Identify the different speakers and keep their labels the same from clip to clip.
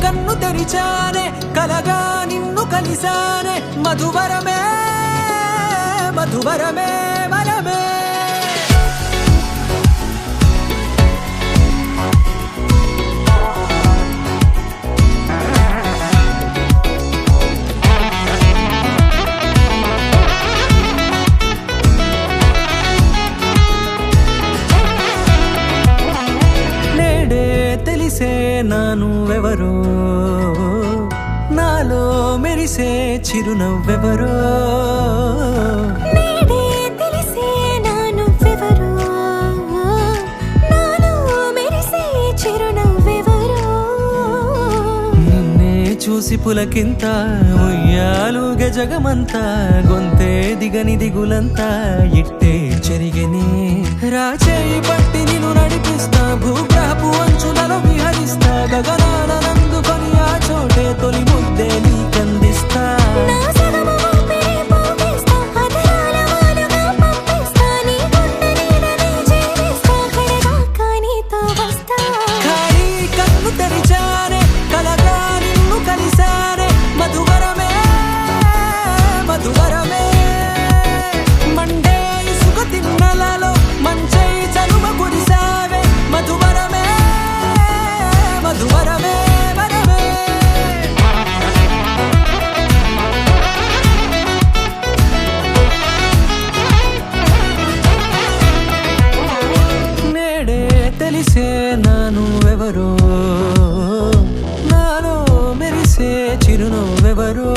Speaker 1: కన్ను తెరిచానే కలగా నిన్ను కలిసానే మధువరమే మధువరమే వరమే తెలిసే నానువెవరో నాలో మెరిసే చిరునవ్వెవరో
Speaker 2: నేడే తెలిసే నానువెవరో నాలో మెరిసే చిరునవ్వెవరో
Speaker 1: నిన్నే చూసి పులకింత ఉయ్యాలుగ జగమంతా గొంతే దిగని దిగులంతా ఇట్టే చెరిగనే రాచేయి పట్టి నిన్ను నడిపిస్తా భూగ్రహపు అంచులలో విహరిస్తా గగనాన నందుకొని ఆ చోటే తొలి ముద్దే నీకందిస్తా
Speaker 2: నా సగము ఊపిరి పోగేస్తా అధరాల వాలుగా పంపిస్తా నీ గుండె నీడనే చేరేస్తా కడదాకా నీతో వస్తా
Speaker 1: ఖాళీ కన్ను తెరిచానే కలగా నిన్ను కలిసానే మధువరమే మధువరమే మండే ఇసుక తిన్నెలలో మంచై చలువ కురిసావే మధువరమే మధువరమే వరమే నేడే తెలిసే నానువెవరో నాలో మెరిసే చిరునవ్వెవరో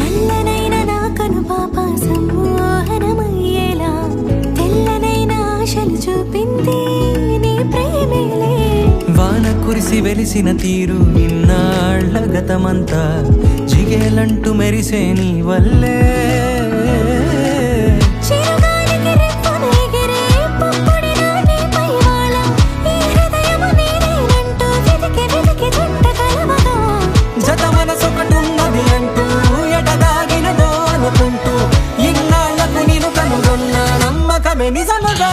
Speaker 2: నల్లనైన నా కనుపాప సమ్మోహనమయ్యేలా తెల్లనైన ఆశలు చూపింది నీ ప్రేమేలే
Speaker 1: వాన కురిసి వెలిసిన తీరు ఇన్నాళ్ల గతమంతా జిగేలంటూ మెరిసే నీ వల్లే
Speaker 2: చిరుగాలికి రెప్పన ఎగిరే పుప్పొడిన నీపై వాళ ఈ హృదయము నీదేనంటూ వెతికి వెతికి జంట కలవగా
Speaker 1: జత మనసొకటున్నది అంటూ ఎటదాగినదో అనుకుంటూ ఇన్నాళ్లకు నేను కనుగొన్న నమ్మకమే నిజముగా